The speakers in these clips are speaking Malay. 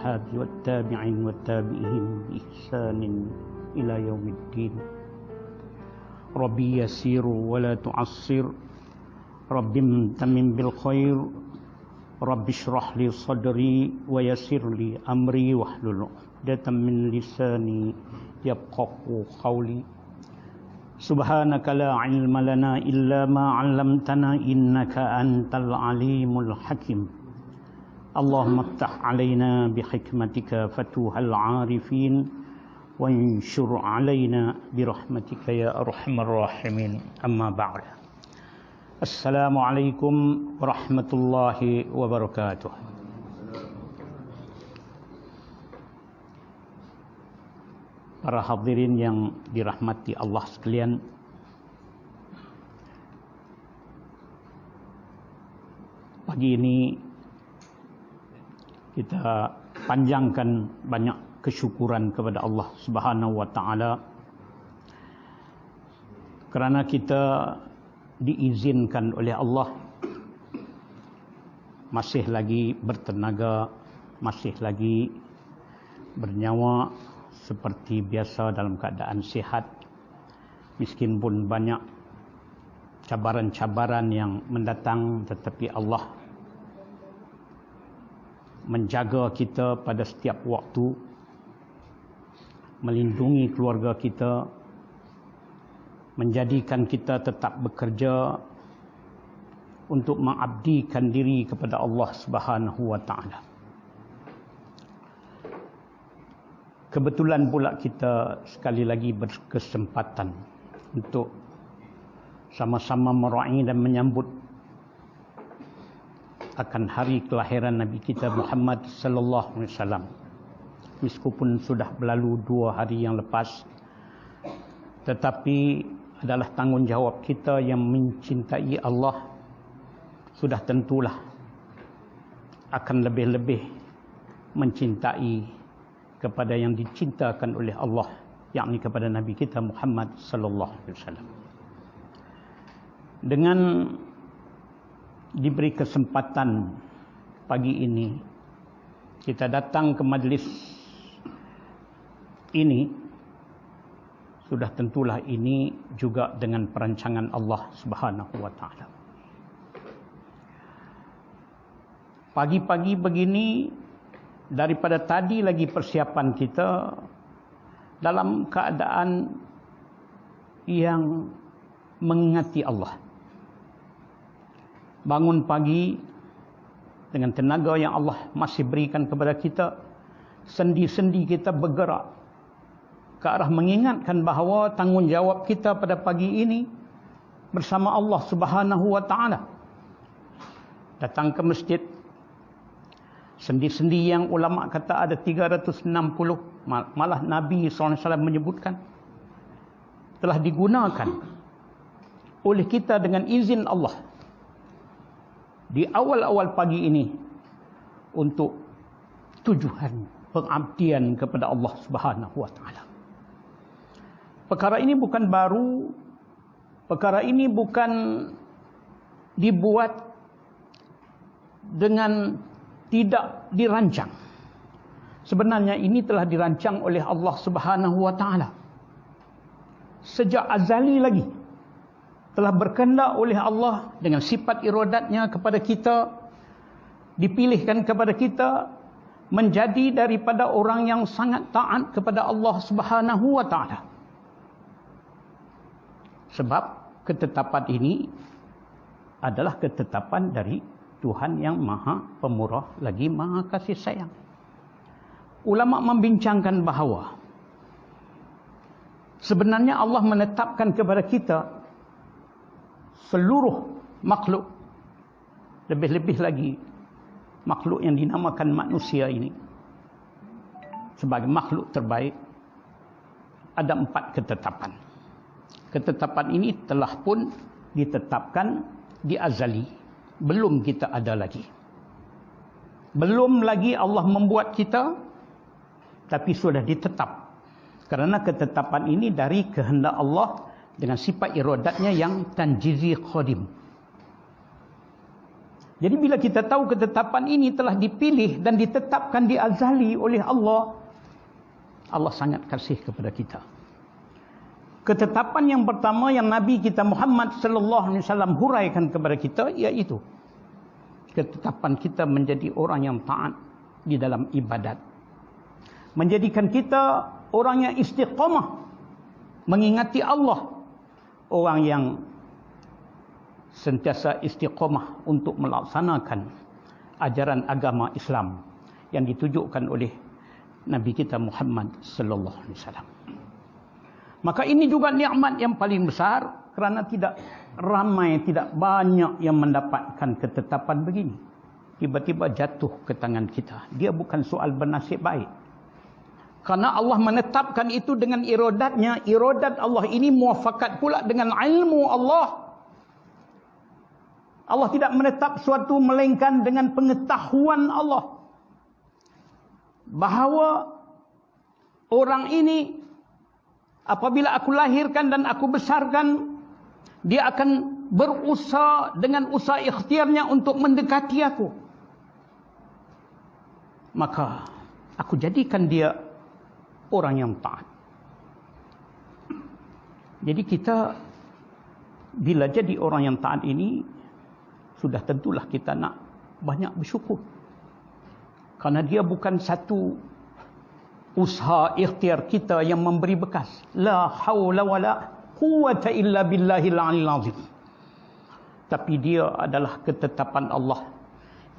والأصحاب والتابعين والتابعين بإحسان إلى يوم الدين. ربي يسير ولا تعسر، رب امتمم بالخير، رب اشرح لي صدري ويسر لي أمري واحلل عقدة من لساني يفقهوا قولي. سبحانك لا علم لنا إلا ما علمتنا إنك أنت العليم الحكيم. اللهم افتح علينا بحكمتك فتوح العارفين وانشر علينا برحمتك يا أرحم الراحمين. أما بعد. السلام عليكم ورحمة الله وبركاته. Para hadirin yang dirahmati Allah sekalian, pagi ini kita panjangkan banyak kesyukuran kepada Allah Subhanahu wa taala kerana kita diizinkan oleh Allah masih lagi bertenaga, masih lagi bernyawa seperti biasa dalam keadaan sihat. Miskin pun banyak cabaran-cabaran yang mendatang, tetapi Allah menjaga kita pada setiap waktu, melindungi keluarga kita, menjadikan kita tetap bekerja untuk mengabdikan diri kepada Allah Subhanahu wa taala. Kebetulan pula kita sekali lagi berkesempatan untuk sama-sama meraih dan menyambut akan hari kelahiran Nabi kita Muhammad sallallahu alaihi wasallam. Meskipun sudah berlalu 2 hari yang lepas, tetapi adalah tanggungjawab kita yang mencintai Allah, sudah tentulah akan lebih-lebih mencintai kepada yang dicintakan oleh Allah, yakni kepada Nabi kita Muhammad sallallahu alaihi wasallam. Dengan diberi kesempatan pagi ini kita datang ke majlis ini, sudah tentulah ini juga dengan perancangan Allah Subhanahu wa taala. Pagi-pagi begini, daripada tadi lagi persiapan kita dalam keadaan yang mengingati Allah. Bangun pagi dengan tenaga yang Allah masih berikan kepada kita, sendi-sendi kita bergerak ke arah mengingatkan bahawa tanggungjawab kita pada pagi ini bersama Allah Subhanahu wa taala. Datang ke masjid, sendi-sendi yang ulama kata ada 360, malah Nabi SAW menyebutkan telah digunakan oleh kita dengan izin Allah di awal-awal pagi ini untuk tujuan pengabdian kepada Allah Subhanahu wa taala. Perkara ini bukan baru, perkara ini bukan dibuat dengan tidak dirancang. Sebenarnya ini telah dirancang oleh Allah Subhanahu wa taala. Sejak azali lagi telah berkehendak oleh Allah dengan sifat iradatnya kepada kita, dipilihkan kepada kita menjadi daripada orang yang sangat taat kepada Allah Subhanahu wa taala. Sebab ketetapan ini adalah ketetapan dari Tuhan yang maha pemurah lagi maha kasih sayang. Ulama membincangkan bahawa sebenarnya Allah menetapkan kepada kita seluruh makhluk, lebih-lebih lagi makhluk yang dinamakan manusia ini sebagai makhluk terbaik, ada 4 ketetapan. Ketetapan ini telah pun ditetapkan di azali, belum kita ada lagi. Belum lagi Allah membuat kita, tapi sudah ditetap. Kerana ketetapan ini dari kehendak Allah dengan sifat iradatnya yang tanjizi qadim. Jadi bila kita tahu ketetapan ini telah dipilih dan ditetapkan di azali oleh Allah, Allah sangat kasih kepada kita. Ketetapan yang pertama yang Nabi kita Muhammad sallallahu alaihi wasallam huraikan kepada kita, iaitu ketetapan kita menjadi orang yang taat di dalam ibadat. Menjadikan kita orang yang istiqamah mengingati Allah, orang yang sentiasa istiqamah untuk melaksanakan ajaran agama Islam yang ditujukan oleh Nabi kita Muhammad sallallahu alaihi wasallam. Maka ini juga nikmat yang paling besar, kerana tidak ramai, tidak banyak yang mendapatkan ketetapan begini. Tiba-tiba jatuh ke tangan kita. Dia bukan soal bernasib baik. Karena Allah menetapkan itu dengan iradatnya. Iradat Allah ini muafakat pula dengan ilmu Allah. Allah tidak menetap suatu melainkan dengan pengetahuan Allah. Bahawa orang ini apabila aku lahirkan dan aku besarkan, dia akan berusaha dengan usaha ikhtiarnya untuk mendekati aku. Maka aku jadikan dia orang yang taat. Jadi kita bila jadi orang yang taat ini, sudah tentulah kita nak banyak bersyukur. Karena dia bukan satu usaha ikhtiar kita yang memberi bekas. La haula wala quwwata illa billahil aliyil azim. Tapi dia adalah ketetapan Allah,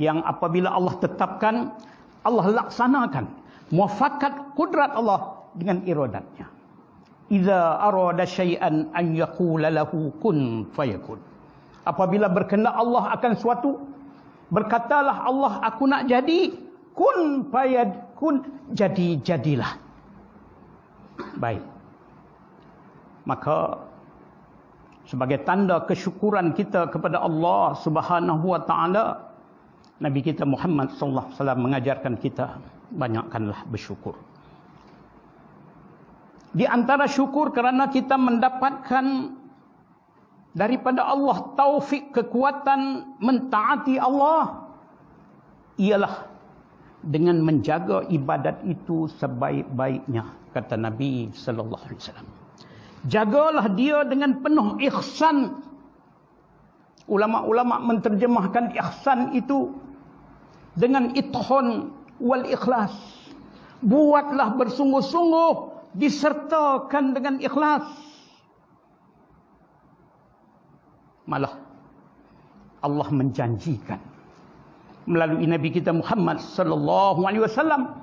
yang apabila Allah tetapkan, Allah laksanakan. Muafakat kudrat Allah dengan iradatnya. Iza arada syai'an an yaqula lahu kun fayakun. Apabila berkehendak Allah akan suatu, berkatalah Allah, aku nak jadi, kun fayakun, jadilah. Baik. Maka sebagai tanda kesyukuran kita kepada Allah Subhanahu wa taala, Nabi kita Muhammad sallallahu alaihi wasallam mengajarkan kita banyakkanlah bersyukur. Di antara syukur kerana kita mendapatkan daripada Allah taufik, kekuatan mentaati Allah, ialah dengan menjaga ibadat itu sebaik-baiknya, kata Nabi sallallahu alaihi wasallam. Jagalah dia dengan penuh ihsan. Ulama-ulama menterjemahkan ihsan itu dengan itqan wal ikhlas. Buatlah bersungguh-sungguh, disertakan dengan ikhlas. Malah Allah menjanjikan melalui Nabi kita Muhammad sallallahu alaihi wasallam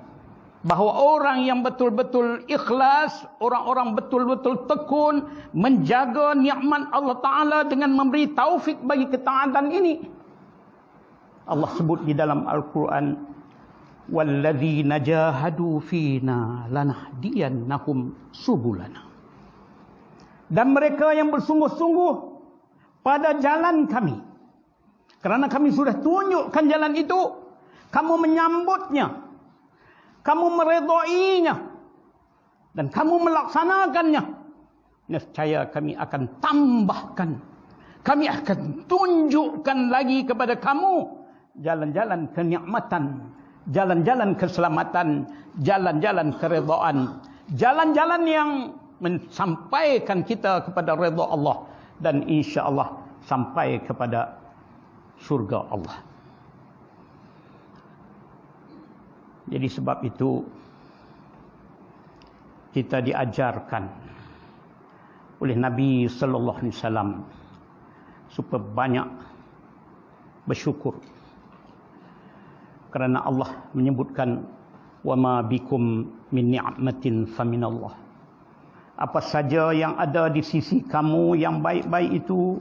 bahawa orang yang betul-betul ikhlas, orang-orang betul-betul tekun menjaga nikmat Allah Ta'ala dengan memberi taufik bagi ketaatan ini, Allah sebut di dalam Al-Quran, walladzina jahadu fina lanahdiyannahum subulana. Dan mereka yang bersungguh-sungguh pada jalan kami, kerana kami sudah tunjukkan jalan itu, kamu menyambutnya, kamu meredainya, dan kamu melaksanakannya, nescaya kami akan tambahkan, kami akan tunjukkan lagi kepada kamu jalan-jalan kenikmatan, jalan-jalan keselamatan, jalan-jalan keredaan, jalan-jalan yang mensampaikan kita kepada redha Allah, dan insya-Allah sampai kepada syurga Allah. Jadi sebab itu kita diajarkan oleh Nabi sallallahu alaihi wasallam supaya banyak bersyukur. Kerana Allah menyebutkan wa ma bikum min ni'matin faminallah. Apa saja yang ada di sisi kamu yang baik-baik itu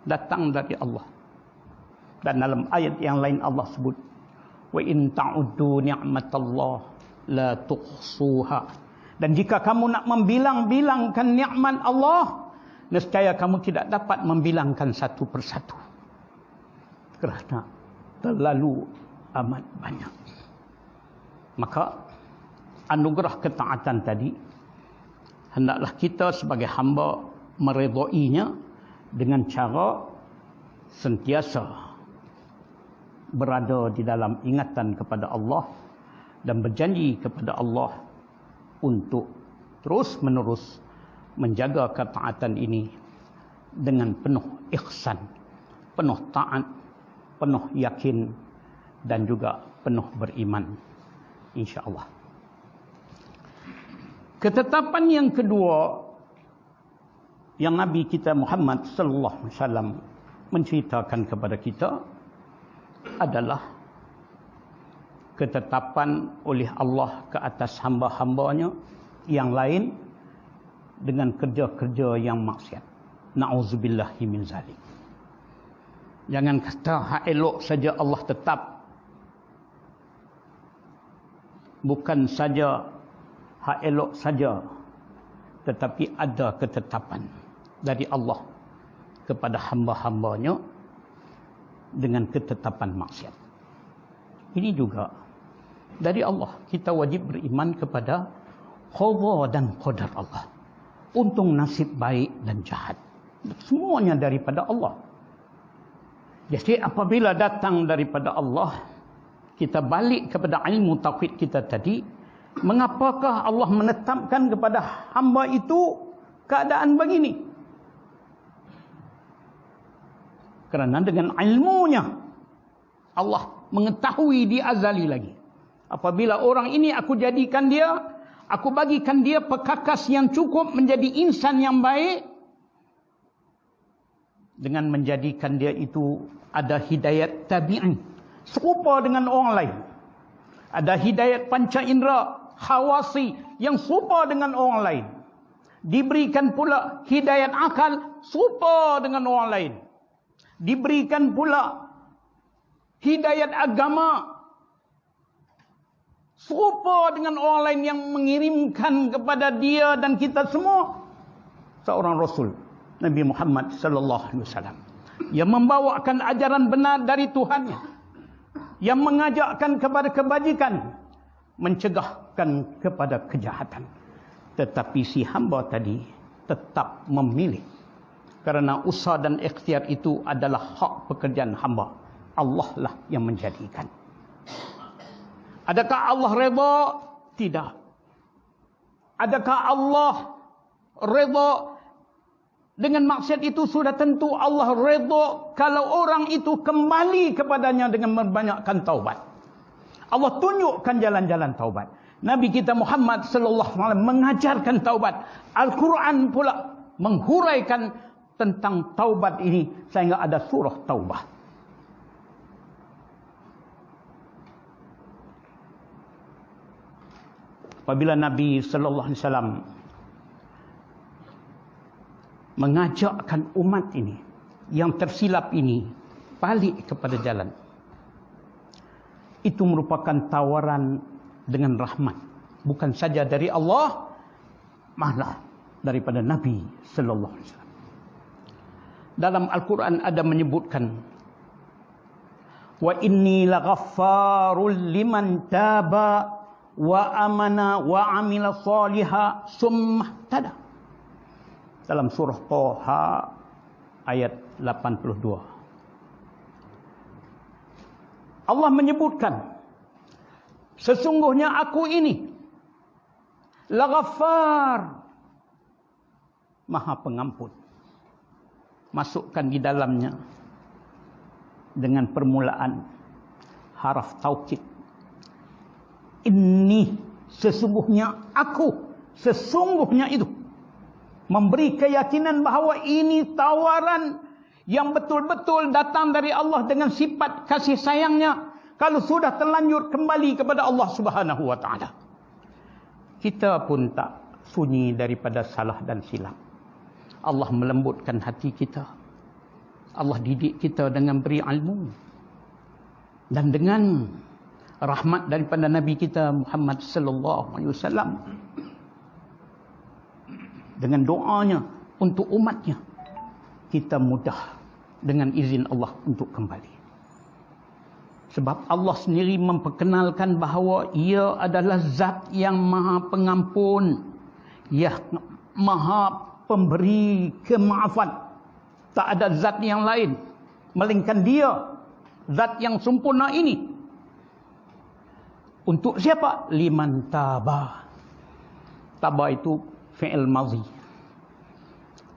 datang dari Allah. Dan dalam ayat yang lain Allah sebut, wa in ta'uddu ni'matallah la tuhsuha. Dan jika kamu nak membilang-bilangkan nikmat Allah, nescaya kamu tidak dapat membilangkan satu persatu, kerana terlalu amat banyak. Maka anugerah ketaatan tadi, hendaklah kita sebagai hamba meredainya dengan cara sentiasa berada di dalam ingatan kepada Allah dan berjanji kepada Allah untuk terus menerus menjaga ketaatan ini dengan penuh ihsan, penuh taat, penuh yakin dan juga penuh beriman, insya-Allah. Ketetapan yang kedua yang Nabi kita Muhammad sallallahu alaihi wasallam menceritakan kepada kita adalah ketetapan oleh Allah ke atas hamba-hambanya yang lain dengan kerja-kerja yang maksiat. Na'udzubillahi min zalik. Jangan kata hak elok saja Allah tetap. Bukan saja hak elok saja, tetapi ada ketetapan dari Allah kepada hamba-hambanya dengan ketetapan maksiat. Ini juga dari Allah. Kita wajib beriman kepada qada dan qadar Allah. Untung, nasib baik dan jahat, semuanya daripada Allah. Jadi apabila datang daripada Allah, kita balik kepada ilmu tauhid kita tadi. Mengapakah Allah menetapkan kepada hamba itu keadaan begini? Kerana dengan ilmunya Allah mengetahui di azali lagi. Apabila orang ini aku jadikan dia, aku bagikan dia pekakas yang cukup menjadi insan yang baik, dengan menjadikan dia itu ada hidayat tabi'in, serupa dengan orang lain. Ada hidayat panca indera, khawasi, yang serupa dengan orang lain. Diberikan pula hidayat akal, serupa dengan orang lain. Diberikan pula hidayat agama, serupa dengan orang lain yang mengirimkan kepada dia dan kita semua seorang Rasul, Nabi Muhammad sallallahu alaihi wasallam, yang membawakan ajaran benar dari Tuhannya, yang mengajakkan kepada kebajikan, mencegahkan kepada kejahatan. Tetapi si hamba tadi tetap memilih, kerana usaha dan ikhtiar itu adalah hak pekerjaan hamba. Allah lah yang menjadikan. Adakah Allah redha? Tidak. Adakah Allah redha dengan maksiat itu? Sudah tentu Allah redha kalau orang itu kembali kepadanya dengan membanyakkan taubat. Allah tunjukkan jalan-jalan taubat. Nabi kita Muhammad sallallahu alaihi wasallam mengajarkan taubat. Al-Quran pula menghuraikan tentang taubat ini sehingga ada surah Taubah. Apabila Nabi sallallahu alaihi wasallam mengajakkan umat ini yang tersilap ini balik kepada jalan, itu merupakan tawaran dengan rahmat, bukan saja dari Allah, malah daripada Nabi sallallahu alaihi wasallam. Dalam Al-Quran ada menyebutkan, wa inni laghaffarul liman taba wa amana wa amila salihah summa tada. Dalam surah Taha ayat 82. Allah menyebutkan, sesungguhnya aku ini Al-Ghaffar, Maha Pengampun. Masukkan di dalamnya dengan permulaan haraf taukid. Ini sesungguhnya aku, sesungguhnya itu. Memberi keyakinan bahawa ini tawaran yang betul-betul datang dari Allah dengan sifat kasih sayangnya. Kalau sudah terlanjur kembali kepada Allah Subhanahu wa ta'ala. Kita pun tak sunyi daripada salah dan silap. Allah melembutkan hati kita. Allah didik kita dengan beri ilmu. Dan dengan rahmat daripada Nabi kita Muhammad sallallahu alaihi wasallam, dengan doanya untuk umatnya, kita mudah dengan izin Allah untuk kembali. Sebab Allah sendiri memperkenalkan bahawa ia adalah zat yang maha pengampun, yang maha pemberi kemaafan. Tak ada zat yang lain melainkan dia, zat yang sempurna ini. Untuk siapa? Liman taba. Taba itu fi'il madhi.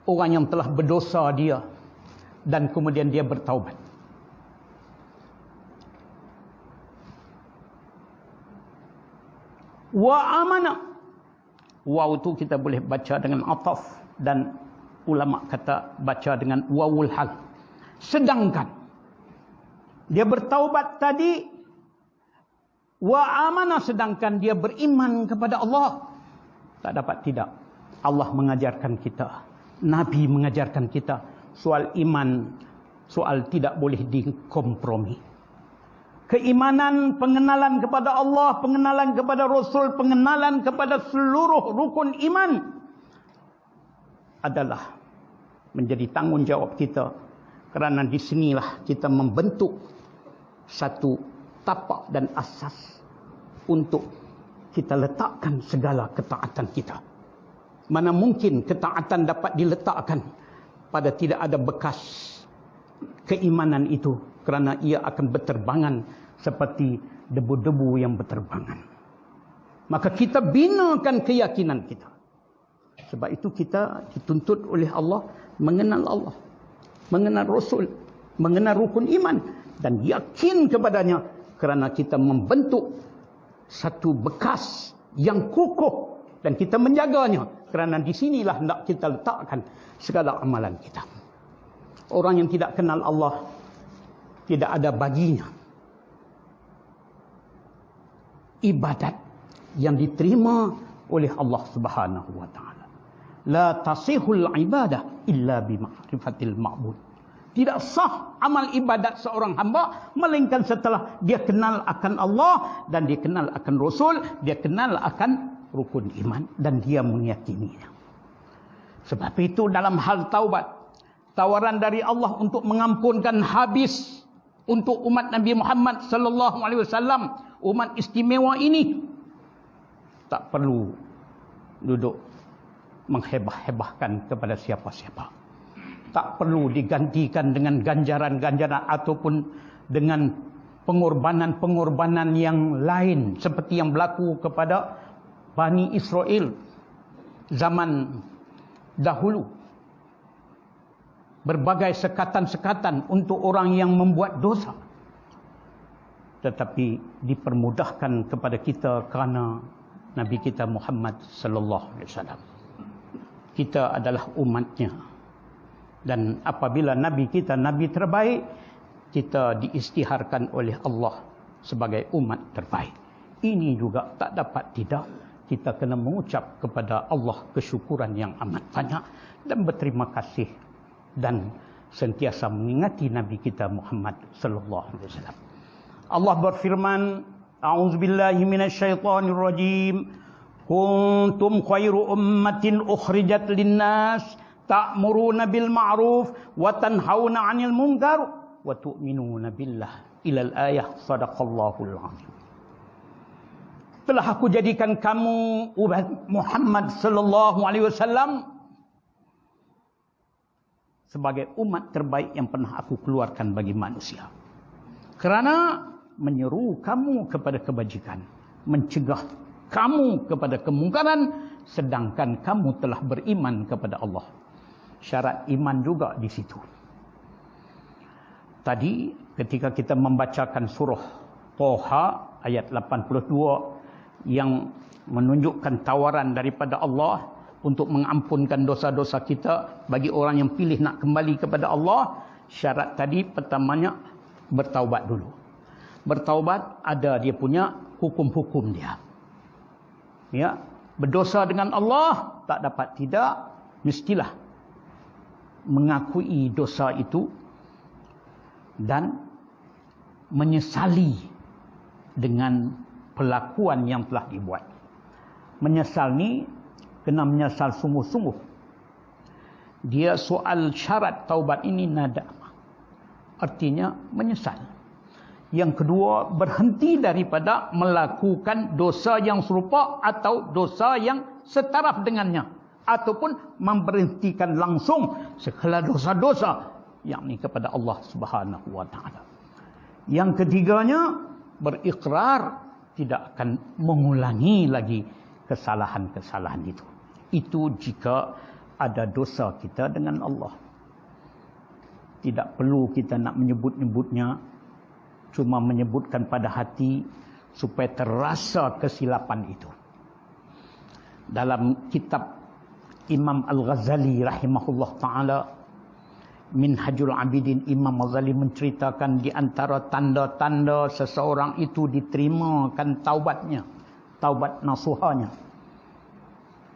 Orang yang telah berdosa dia dan kemudian dia bertaubat. Wa amana. Waw itu kita boleh baca dengan ataf dan ulama kata baca dengan wawul hal. Sedangkan dia bertaubat tadi, wa amana, sedangkan dia beriman kepada Allah. Tak dapat tidak. Allah mengajarkan kita, Nabi mengajarkan kita, soal iman, soal tidak boleh dikompromi. Keimanan, pengenalan kepada Allah, pengenalan kepada Rasul, pengenalan kepada seluruh rukun iman adalah menjadi tanggungjawab kita. Kerana di sinilah kita membentuk satu tapak dan asas untuk kita letakkan segala ketaatan kita. Mana mungkin ketaatan dapat diletakkan pada tidak ada bekas keimanan itu, kerana ia akan berterbangan seperti debu-debu yang berterbangan. Maka kita binakan keyakinan kita. Sebab itu kita dituntut oleh Allah mengenal Allah, mengenal Rasul, mengenal rukun iman dan yakin kepadanya, kerana kita membentuk satu bekas yang kukuh dan kita menjaganya, kerana di sinilah hendak kita letakkan segala amalan kita. Orang yang tidak kenal Allah, tidak ada baginya ibadat yang diterima oleh Allah Subhanahu wa taala. La tasihul ibadah illa bi ma'rifatil ma'bud. Tidak sah amal ibadat seorang hamba melainkan setelah dia kenal akan Allah dan dia kenal akan Rasul, dia kenal akan rukun iman dan dia meyakininya. Sebab itu dalam hal taubat, tawaran dari Allah untuk mengampunkan habis untuk umat Nabi Muhammad sallallahu alaihi wasallam, umat istimewa ini, tak perlu duduk menghebah-hebahkan kepada siapa-siapa. Tak perlu digantikan dengan ganjaran-ganjaran ataupun dengan pengorbanan-pengorbanan yang lain seperti yang berlaku kepada Bani Israel zaman dahulu. Berbagai sekatan-sekatan untuk orang yang membuat dosa. Tetapi dipermudahkan kepada kita kerana Nabi kita Muhammad sallallahu alaihi wasallam. Kita adalah umatnya. Dan apabila Nabi kita Nabi terbaik, kita diisytiharkan oleh Allah sebagai umat terbaik. Ini juga tak dapat tidak. Kita kena mengucap kepada Allah kesyukuran yang amat banyak dan berterima kasih dan sentiasa mengingati Nabi kita Muhammad sallallahu alaihi wasallam. Allah berfirman, a'udzubillahi minasyaitonir rajim. Kuntum khairu ummatin ukhrijat linnas ta'muruna bil ma'ruf wa tanhauna 'anil munkar wa tu'minuna billah. Ilal ayah. Sadaqallahul azim. Telah aku jadikan kamu umat Muhammad sallallahu alaihi wasallam sebagai umat terbaik yang pernah aku keluarkan bagi manusia. Kerana menyeru kamu kepada kebajikan, mencegah kamu kepada kemungkaran, sedangkan kamu telah beriman kepada Allah. Syarat iman juga di situ. Tadi ketika kita membacakan surah Thaha ayat 82 yang menunjukkan tawaran daripada Allah untuk mengampunkan dosa-dosa kita bagi orang yang pilih nak kembali kepada Allah, syarat tadi pertamanya bertaubat dulu. Bertaubat ada dia punya hukum-hukum dia. Ya, berdosa dengan Allah tak dapat tidak, mestilah mengakui dosa itu dan menyesali dengan perlakuan yang telah dibuat. Menyesal ni kena menyesal sungguh-sungguh. Dia soal syarat taubat ini nada. Artinya menyesal. Yang kedua, berhenti daripada melakukan dosa yang serupa atau dosa yang setaraf dengannya. Ataupun memberhentikan langsung segala dosa-dosa, yakni kepada Allah Subhanahu wa ta'ala. Yang ketiganya, berikrar tidak akan mengulangi lagi kesalahan-kesalahan itu. Itu jika ada dosa kita dengan Allah. Tidak perlu kita nak menyebut-nyebutnya, cuma menyebutkan pada hati supaya terasa kesilapan itu. Dalam kitab Imam Al-Ghazali rahimahullah ta'ala, Minhajul Abidin, Imam Ghazali menceritakan di antara tanda-tanda seseorang itu diterimakan taubatnya, taubat nasuhanya.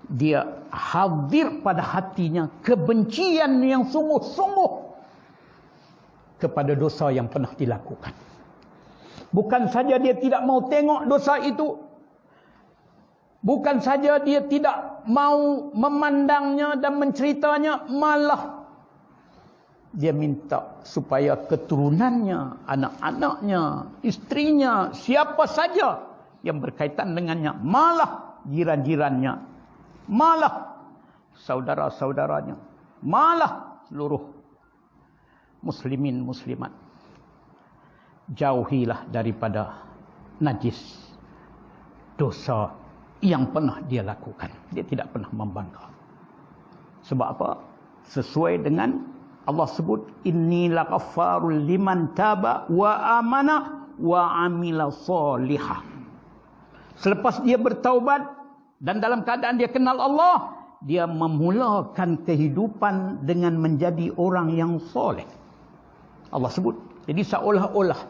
Dia hadir pada hatinya kebencian yang sungguh-sungguh kepada dosa yang pernah dilakukan. Bukan saja dia tidak mau tengok dosa itu, bukan saja dia tidak mau memandangnya dan menceritanya, malah dia minta supaya keturunannya, anak-anaknya, istrinya, siapa saja yang berkaitan dengannya, malah jiran-jirannya, malah saudara-saudaranya, malah seluruh muslimin muslimat, jauhilah daripada najis dosa yang pernah dia lakukan. Dia tidak pernah membangga. Sebab apa? Sesuai dengan Allah sebut, inni laghaffarul liman taba wa amana wa amila salihah. Selepas dia bertaubat dan dalam keadaan dia kenal Allah, dia memulakan kehidupan dengan menjadi orang yang soleh. Allah sebut. Jadi seolah-olah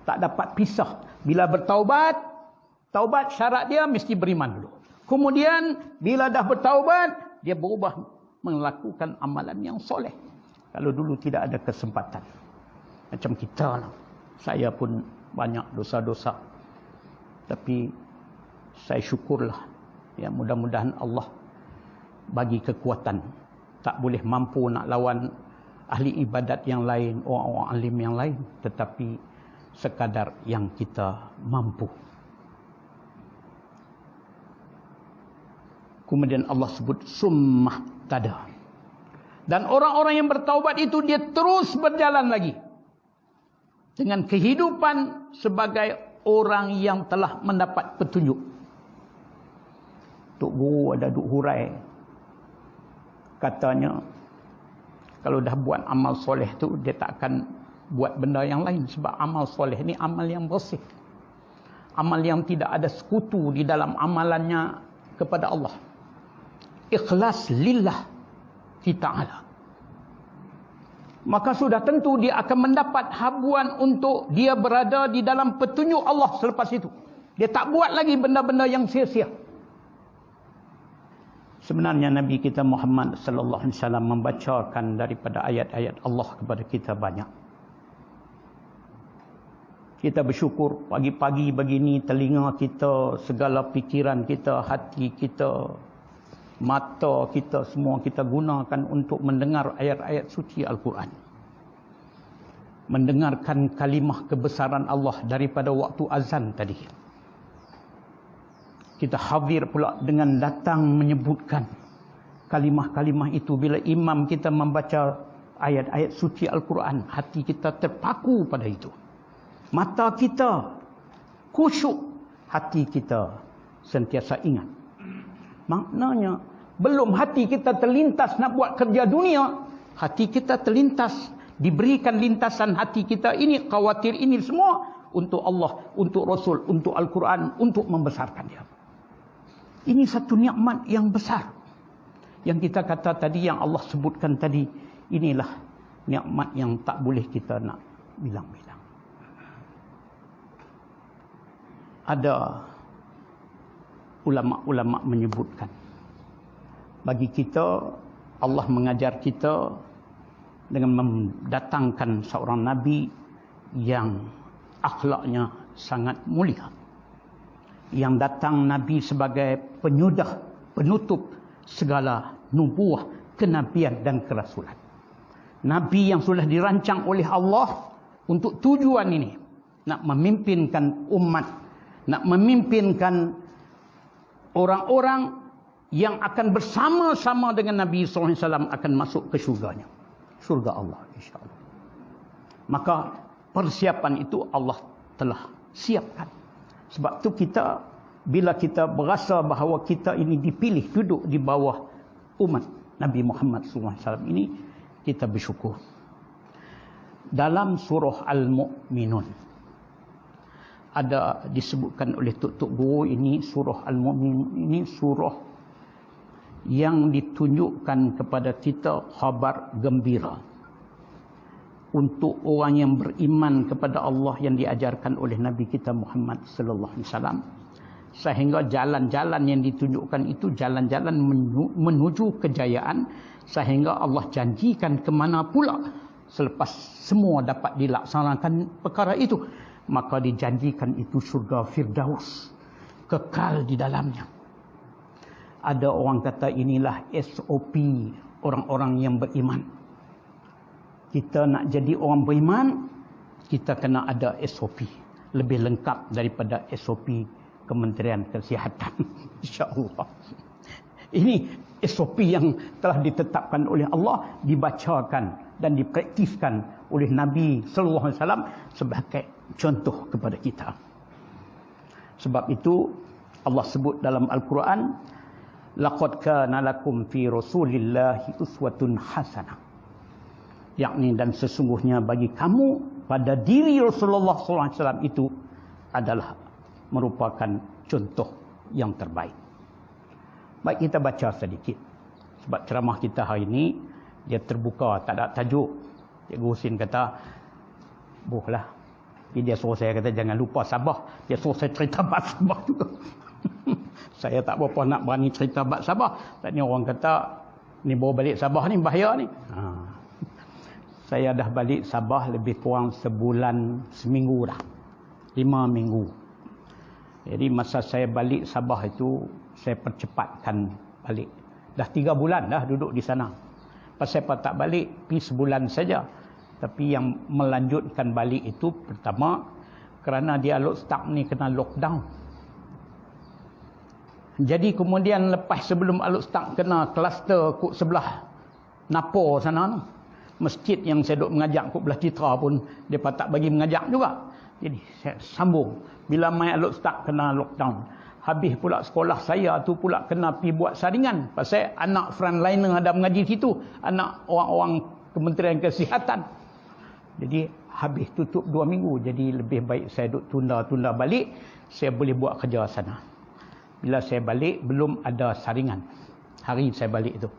tak dapat pisah. Bila bertaubat, taubat syarat dia mesti beriman dulu. Kemudian bila dah bertaubat, dia berubah melakukan amalan yang soleh. Kalau dulu tidak ada kesempatan. Macam kita lah. Saya pun banyak dosa-dosa. Tapi saya syukurlah. Ya, mudah-mudahan Allah bagi kekuatan. Tak boleh mampu nak lawan ahli ibadat yang lain, orang-orang alim yang lain. Tetapi sekadar yang kita mampu. Kemudian Allah sebut summah tada. Dan orang-orang yang bertaubat itu dia terus berjalan lagi. Dengan kehidupan sebagai orang yang telah mendapat petunjuk. Tok Guru ada duk hurai. Katanya, kalau dah buat amal soleh tu, dia tak akan buat benda yang lain. Sebab amal soleh ni amal yang bersih. Amal yang tidak ada sekutu di dalam amalannya kepada Allah. Ikhlas lillah ta'ala. Maka sudah tentu dia akan mendapat habuan untuk dia berada di dalam petunjuk Allah selepas itu. Dia tak buat lagi benda-benda yang sia-sia. Sebenarnya Nabi kita Muhammad sallallahu alaihi wasallam membacakan daripada ayat-ayat Allah kepada kita banyak. Kita bersyukur pagi-pagi begini telinga kita, segala fikiran kita, hati kita, mata kita semua kita gunakan untuk mendengar ayat-ayat suci Al-Quran. Mendengarkan kalimah kebesaran Allah daripada waktu azan tadi. Kita hadir pula dengan datang menyebutkan kalimah-kalimah itu. Bila imam kita membaca ayat-ayat suci Al-Quran, hati kita terpaku pada itu. Mata kita khusyuk, hati kita sentiasa ingat. Maknanya, belum hati kita terlintas nak buat kerja dunia, hati kita terlintas, diberikan lintasan hati kita ini, khawatir ini semua untuk Allah, untuk Rasul, untuk Al-Quran, untuk membesarkan dia. Ini satu nikmat yang besar. Yang kita kata tadi, yang Allah sebutkan tadi, inilah nikmat yang tak boleh kita nak bilang-bilang. Ada ulama-ulama menyebutkan, bagi kita, Allah mengajar kita dengan mendatangkan seorang Nabi yang akhlaknya sangat mulia. Yang datang Nabi sebagai penyudah, penutup segala nubuah, kenabian dan kerasulan. Nabi yang sudah dirancang oleh Allah untuk tujuan ini. Nak memimpinkan umat, nak memimpinkan orang-orang yang akan bersama-sama dengan Nabi SAW akan masuk ke syurganya. Syurga Allah, insyaAllah. Maka persiapan itu Allah telah siapkan. Sebab tu kita, bila kita berasa bahawa kita ini dipilih duduk di bawah umat Nabi Muhammad SAW ini, kita bersyukur. Dalam surah Al-Mu'minun ada disebutkan oleh Tok Guru, ini surah Al-Mu'minun ini surah yang ditunjukkan kepada kita khabar gembira untuk orang yang beriman kepada Allah yang diajarkan oleh Nabi kita Muhammad sallallahu alaihi wasallam, sehingga jalan-jalan yang ditunjukkan itu jalan-jalan menuju kejayaan, sehingga Allah janjikan ke mana pula selepas semua dapat dilaksanakan perkara itu, maka dijanjikan itu syurga Firdaus, kekal di dalamnya. Ada orang kata inilah SOP orang-orang yang beriman. Kita nak jadi orang beriman, kita kena ada SOP. Lebih lengkap daripada SOP Kementerian Kesihatan. InsyaAllah. Ini SOP yang telah ditetapkan oleh Allah, dibacakan dan dipraktiskan oleh Nabi sallallahu alaihi wasallam sebagai contoh kepada kita. Sebab itu Allah sebut dalam Al-Quran, laqad kana lakum fi rasulillahi uswatun hasanah. Yakni dan sesungguhnya bagi kamu pada diri Rasulullah SAW itu adalah merupakan contoh yang terbaik. Baik, kita baca sedikit. Sebab ceramah kita hari ini dia terbuka, tak ada tajuk. Cikgu Husin kata, bolehlah. Dia suruh saya kata jangan lupa Sabah. Dia suruh saya cerita bab Sabah juga. Saya tak berapa nak berani cerita bab Sabah. Tanya orang kata, ni bawa balik Sabah ni bahaya ni. Saya dah balik Sabah lebih kurang sebulan, seminggu dah. 5 minggu. Jadi masa saya balik Sabah itu, saya percepatkan balik. Dah 3 bulan dah duduk di sana. Pasal apa tak balik? Pergi sebulan saja. Tapi yang melanjutkan balik itu, pertama, kerana dia Alok-Stak ni kena lockdown. Jadi kemudian lepas sebelum Alok-Stak kena kluster kut sebelah Napor sana tu, masjid yang saya duduk mengajak kut belah Citra pun mereka tak bagi mengajak juga. Jadi saya sambung. Bila mai Alok-Stak kena lockdown, habis pula sekolah saya tu pula kena pergi buat saringan. Pasal anak frontliner ada mengaji situ, anak orang-orang Kementerian Kesihatan. Jadi habis tutup 2 minggu. Jadi lebih baik saya duduk tunda-tunda balik, saya boleh buat kerja sana. Bila saya balik belum ada saringan hari saya balik itu.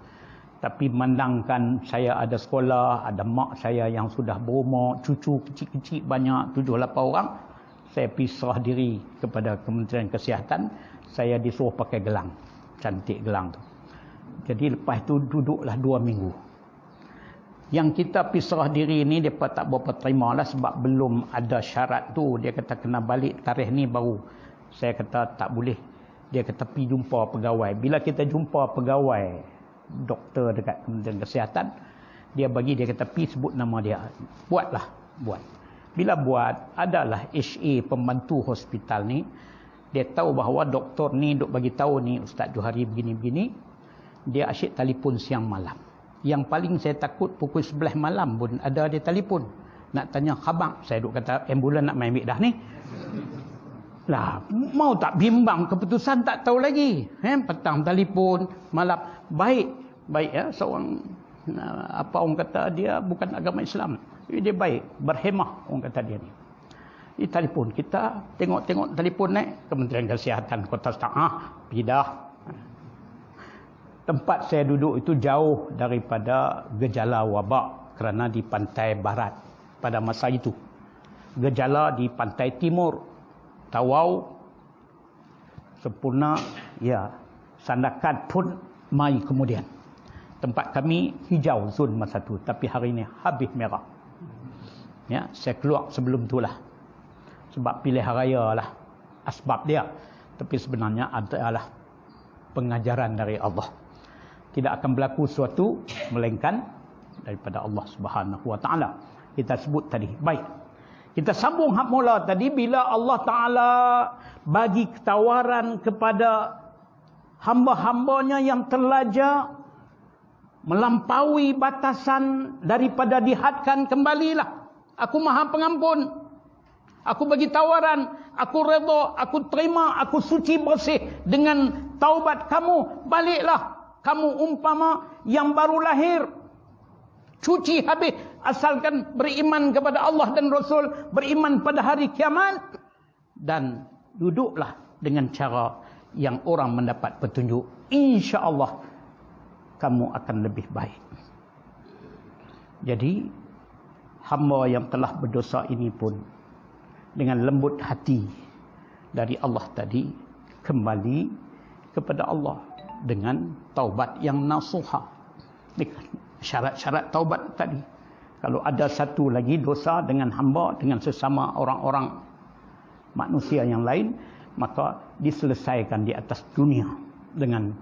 Tapi memandangkan saya ada sekolah, ada mak saya yang sudah berumur, cucu kecil-kecil banyak, 7-8 orang, saya pisah diri kepada Kementerian Kesihatan. Saya disuruh pakai gelang, cantik gelang tu. Jadi lepas itu duduklah 2 minggu. Yang kita pisah diri ni mereka tak berapa terima lah, sebab belum ada syarat tu. Dia kata kena balik tarikh ni baru. Saya kata tak boleh. Dia kata pergi jumpa pegawai. Bila kita jumpa pegawai doktor dekat Kementerian Kesihatan, dia kata pergi sebut nama dia. Buatlah, buat. Bila buat, adalah HA pembantu hospital ni, dia tahu bahawa doktor ni duk bagi tahu ni Ustaz Johari begini-begini, dia asyik telefon siang malam. Yang paling saya takut pukul 11 malam pun ada dia telefon nak tanya khabar. Saya duk kata ambulan nak main ambil dah ni. Lah, mau tak bimbang keputusan tak tahu lagi. Petang telefon, malam. Baik ya, seorang apa orang kata dia bukan agama Islam. Dia baik, berhemah orang kata dia ni. Di telefon kita, tengok-tengok telefon naik Kementerian Kesihatan Kota Setengah, pindah. Tempat saya duduk itu jauh daripada gejala wabak kerana di pantai barat pada masa itu. Gejala di pantai timur, Tawau, Sempurna, ya, Sandakan pun mai kemudian. Tempat kami hijau zon masa tu, tapi hari ini habis merah. Ya, saya keluar sebelum itulah. Sebab pilihan raya lah asbab dia. Tapi sebenarnya adalah pengajaran dari Allah. Tidak akan berlaku sesuatu melainkan daripada Allah Subhanahu Wa Taala. Kita sebut tadi. Baik. Kita sambung hak mula tadi bila Allah Taala bagi tawaran kepada hamba-hambanya yang terlajar melampaui batasan daripada dihadkan kembalilah. Aku Maha Pengampun. Aku bagi tawaran, aku redha, aku terima, aku suci bersih dengan taubat kamu. Baliklah, kamu umpama yang baru lahir. Cuci habis, asalkan beriman kepada Allah dan Rasul, beriman pada hari kiamat, dan duduklah dengan cara yang orang mendapat petunjuk. InsyaAllah kamu akan lebih baik. Jadi hamba yang telah berdosa ini pun dengan lembut hati dari Allah tadi kembali kepada Allah dengan taubat yang nasuha. Syarat-syarat taubat tadi. Kalau ada satu lagi dosa dengan hamba, dengan sesama orang-orang manusia yang lain, maka diselesaikan di atas dunia dengan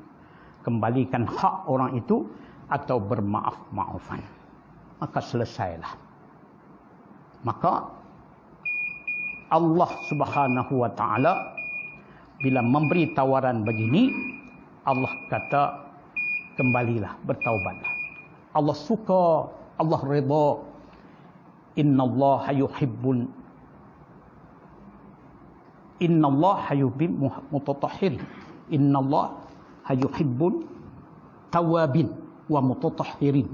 kembalikan hak orang itu atau bermaaf-maafan. Maka selesailah. Maka Allah Subhanahu wa taala bila memberi tawaran begini, Allah kata kembalilah, bertaubatlah. Allah suka, Allah redha. Innallaha yuhibbul mutatahhirin. Innallaha yuhibbul tawabin wa mutatahhirin.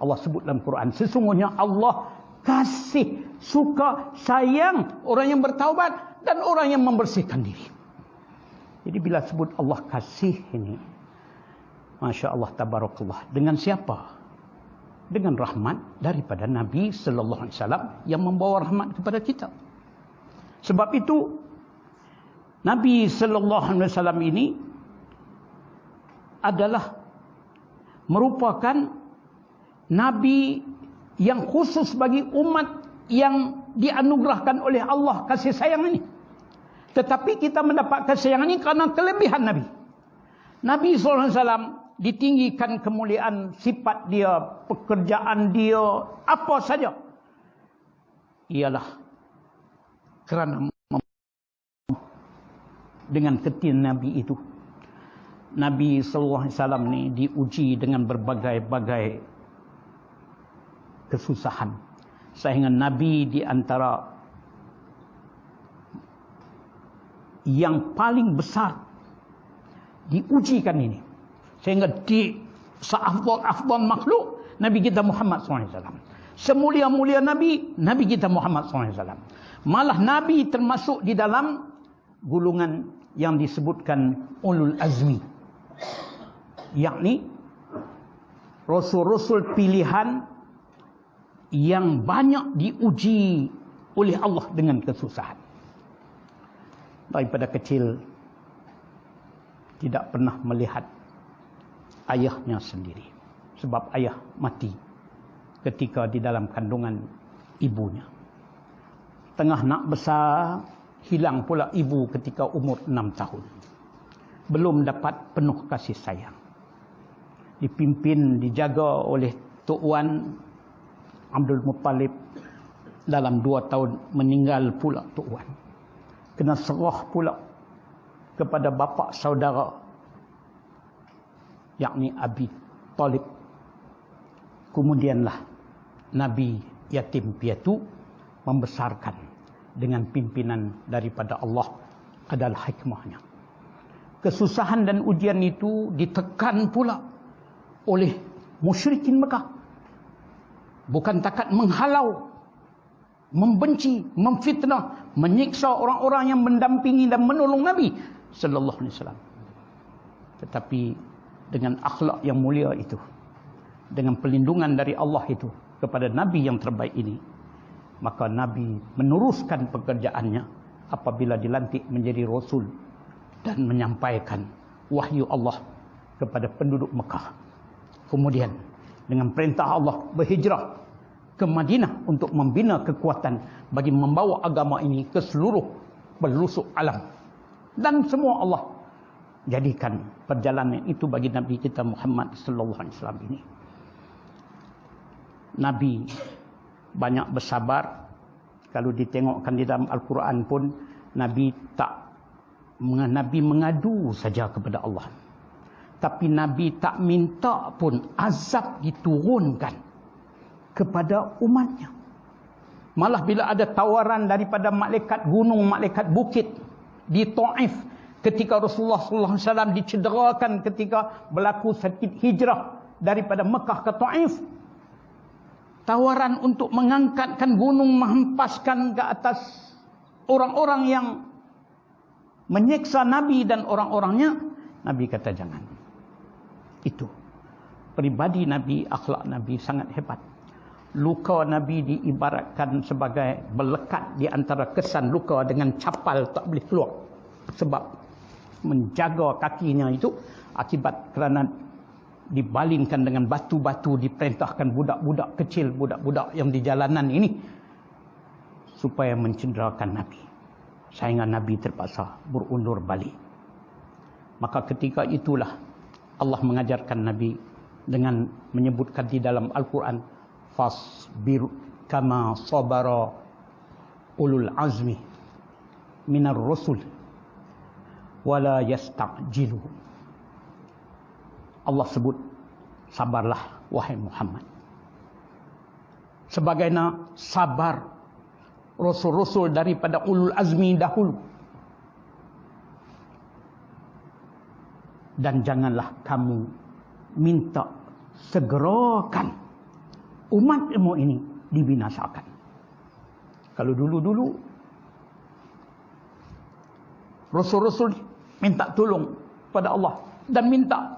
Allah sebut dalam Quran, sesungguhnya Allah kasih, suka, sayang orang yang bertaubat dan orang yang membersihkan diri. Jadi bila sebut Allah kasih ini, Masya Allah, tabarakallah. Dengan siapa? Dengan rahmat daripada Nabi Sallallahu Alaihi Wasallam yang membawa rahmat kepada kita. Sebab itu Nabi Sallallahu Alaihi Wasallam ini adalah merupakan Nabi yang khusus bagi umat yang dianugerahkan oleh Allah kasih sayang ini. Tetapi kita mendapat kasih sayang ini karena kelebihan Nabi. Nabi SAW ditinggikan kemuliaan sifat dia, pekerjaan dia, apa saja. Ialah kerana dengan ketiadaan Nabi itu. Nabi SAW ni diuji dengan berbagai-bagai kesusahan. Sehingga Nabi di antara yang paling besar diujikan ini. Sehingga di seafdal makhluk, Nabi kita Muhammad SAW. Semulia-mulia Nabi, Nabi kita Muhammad SAW. Malah Nabi termasuk di dalam gulungan yang disebutkan ulul azmi. Yakni Rasul-Rasul pilihan yang banyak diuji oleh Allah dengan kesusahan. Daripada kecil tidak pernah melihat ayahnya sendiri. Sebab ayah mati ketika di dalam kandungan ibunya. Tengah nak besar, hilang pula ibu ketika umur 6 tahun. Belum dapat penuh kasih sayang. Dipimpin, dijaga oleh Tok Wan Abdul Muttalib. Dalam 2 tahun meninggal pula Tok Wan. Kena serah pula kepada bapa saudara, yakni Abi Talib. Kemudianlah Nabi yatim piatu membesarkan dengan pimpinan daripada Allah adalah hikmahnya. Kesusahan dan ujian itu ditekan pula oleh musyrikin Mekah. Bukan takat menghalau, membenci, memfitnah, menyiksa orang-orang yang mendampingi dan menolong Nabi Sallallahu Alaihi Wasallam. Tetapi dengan akhlak yang mulia itu, dengan perlindungan dari Allah itu kepada Nabi yang terbaik ini, maka Nabi meneruskan pekerjaannya apabila dilantik menjadi Rasul dan menyampaikan wahyu Allah kepada penduduk Mekah. Kemudian dengan perintah Allah berhijrah ke Madinah untuk membina kekuatan bagi membawa agama ini ke seluruh pelosok alam. Dan semua Allah jadikan perjalanan itu bagi Nabi kita Muhammad sallallahu alaihi wasallam ini. Nabi banyak bersabar. Kalau ditengokkan di dalam Al-Quran pun, Nabi mengadu saja kepada Allah. Tapi Nabi tak minta pun azab diturunkan kepada umatnya. Malah bila ada tawaran daripada malaikat gunung, malaikat bukit di Taif, ketika Rasulullah SAW dicederakan ketika berlaku sakit hijrah daripada Mekah ke Taif, tawaran untuk mengangkatkan gunung, menghempaskan ke atas orang-orang yang menyiksa Nabi dan orang-orangnya, Nabi kata jangan. Itu pribadi Nabi, akhlak Nabi sangat hebat. Luka Nabi diibaratkan sebagai berlekat di antara kesan luka dengan capal tak boleh keluar. Sebab menjaga kakinya itu akibat kerana dibalingkan dengan batu-batu, diperintahkan budak-budak kecil, budak-budak yang di jalanan ini supaya mencederakan Nabi. Sehingga Nabi terpaksa berundur balik. Maka ketika itulah Allah mengajarkan Nabi dengan menyebutkan di dalam Al-Quran, fasbir kama sabara ulul azmi minar rusul wala yasta'jilu. Allah sebut, sabarlah wahai Muhammad, sebagaimana sabar rasul-rasul daripada ulul azmi dahulu. Dan janganlah kamu minta segerakan umatmu ini dibinasakan. Kalau dulu-dulu rasul-rasul minta tolong pada Allah dan minta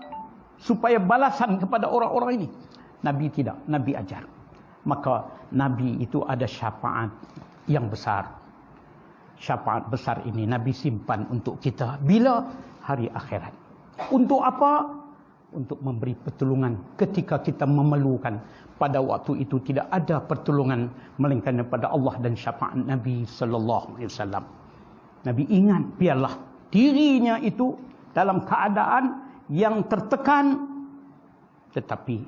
supaya balasan kepada orang-orang ini, Nabi tidak. Nabi ajar. Maka Nabi itu ada syafaat yang besar. Syafaat besar ini Nabi simpan untuk kita bila hari akhirat. Untuk apa? Untuk memberi pertolongan ketika kita memerlukan. Pada waktu itu tidak ada pertolongan melainkan daripada Allah dan syafaat Nabi sallallahu alaihi wasallam. Nabi ingat biarlah dirinya itu dalam keadaan yang tertekan, tetapi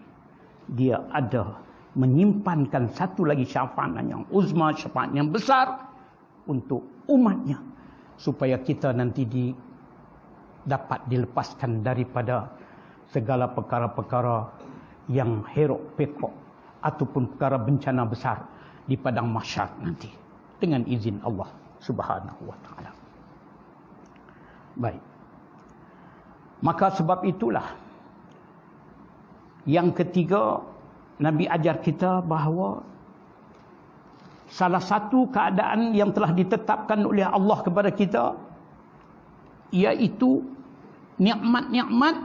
dia ada menyimpankan satu lagi syafaat yang uzma, syafaat yang besar untuk umatnya, supaya kita nanti dapat dilepaskan daripada segala perkara-perkara yang herok pekok ataupun perkara bencana besar di padang mahsyar nanti dengan izin Allah Subhanahu wa taala. Baik. Maka sebab itulah yang ketiga, Nabi ajar kita bahawa salah satu keadaan yang telah ditetapkan oleh Allah kepada kita iaitu nikmat-nikmat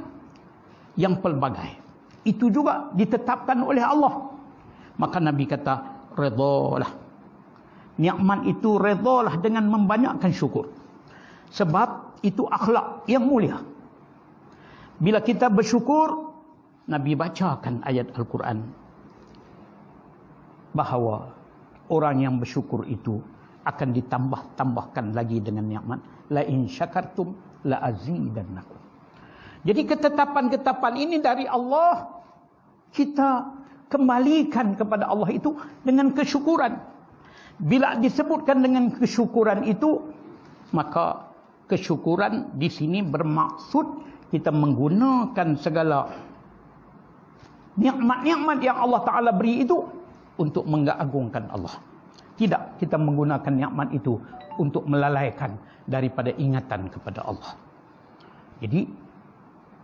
yang pelbagai. Itu juga ditetapkan oleh Allah. Maka Nabi kata, redalah. Nikmat itu redalah dengan membanyakkan syukur. Sebab itu akhlak yang mulia. Bila kita bersyukur, Nabi bacakan ayat Al-Quran bahawa orang yang bersyukur itu akan ditambah-tambahkan lagi dengan nikmat. La in syakartum la azidannakum. Jadi ketetapan-ketetapan ini dari Allah, kita kembalikan kepada Allah itu dengan kesyukuran. Bila disebutkan dengan kesyukuran itu, maka kesyukuran di sini bermaksud kita menggunakan segala nikmat-nikmat yang Allah Ta'ala beri itu untuk mengagungkan Allah. Tidak kita menggunakan nikmat itu untuk melalaikan daripada ingatan kepada Allah. Jadi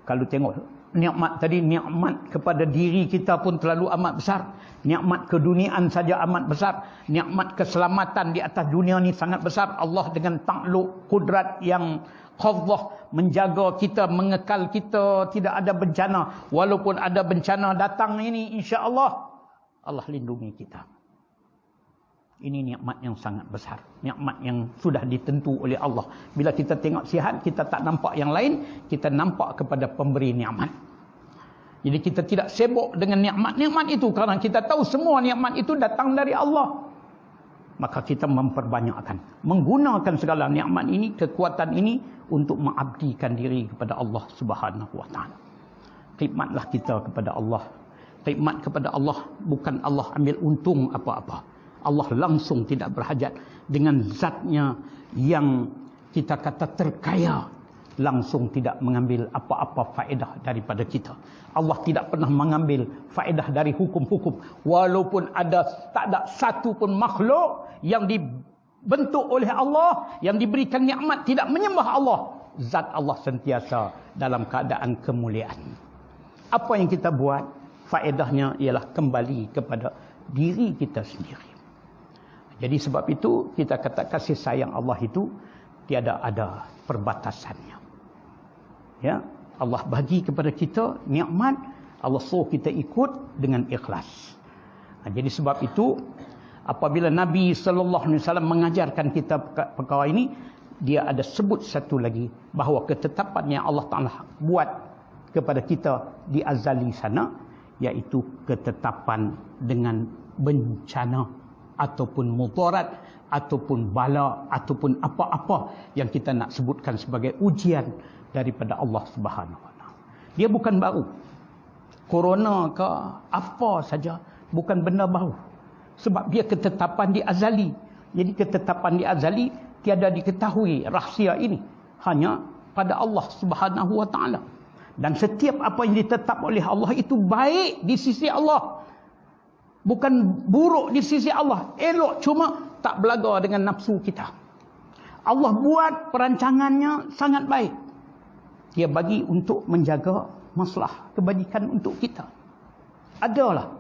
kalau tengok nikmat tadi, nikmat kepada diri kita pun terlalu amat besar. Nikmat keduniaan saja amat besar. Nikmat keselamatan di atas dunia ni sangat besar. Allah dengan takluk kudrat yang qadhah menjaga kita, mengekal kita, tidak ada bencana. Walaupun ada bencana datang ini, insya-Allah Allah lindungi kita. Ini nikmat yang sangat besar. Nikmat yang sudah ditentu oleh Allah. Bila kita tengok sihat, kita tak nampak yang lain, kita nampak kepada pemberi nikmat. Jadi kita tidak sibuk dengan nikmat-nikmat itu kerana kita tahu semua nikmat itu datang dari Allah. Maka kita memperbanyakkan, menggunakan segala nikmat ini, kekuatan ini untuk mengabdikan diri kepada Allah Subhanahu wa taala. Khidmatlah kita kepada Allah. Khidmat kepada Allah bukan Allah ambil untung apa-apa. Allah langsung tidak berhajat dengan zatnya yang kita kata terkaya, langsung tidak mengambil apa-apa faedah daripada kita. Allah tidak pernah mengambil faedah dari hukum-hukum. Walaupun tak ada satu pun makhluk yang dibentuk oleh Allah, yang diberikan nikmat tidak menyembah Allah. Zat Allah sentiasa dalam keadaan kemuliaan. Apa yang kita buat, faedahnya ialah kembali kepada diri kita sendiri. Jadi sebab itu kita kata kasih sayang Allah itu tiada ada perbatasannya. Ya, Allah bagi kepada kita nikmat, Allah suruh kita ikut dengan ikhlas. Jadi sebab itu apabila Nabi sallallahu alaihi wasallam mengajarkan kita perkara ini, dia ada sebut satu lagi bahawa ketetapan yang Allah Taala buat kepada kita di azali sana, iaitu ketetapan dengan bencana ataupun mudarat ataupun bala ataupun apa-apa yang kita nak sebutkan sebagai ujian daripada Allah Subhanahu Wa Taala. Dia bukan baru. Corona ke apa saja bukan benda baru. Sebab dia ketetapan di azali. Jadi ketetapan di azali tiada diketahui rahsia ini hanya pada Allah Subhanahu Wa Taala. Dan setiap apa yang ditetap oleh Allah itu baik di sisi Allah. Bukan buruk di sisi Allah. Elok, cuma tak belaga dengan nafsu kita. Allah buat perancangannya sangat baik. Dia bagi untuk menjaga masalah kebajikan untuk kita. Adalah.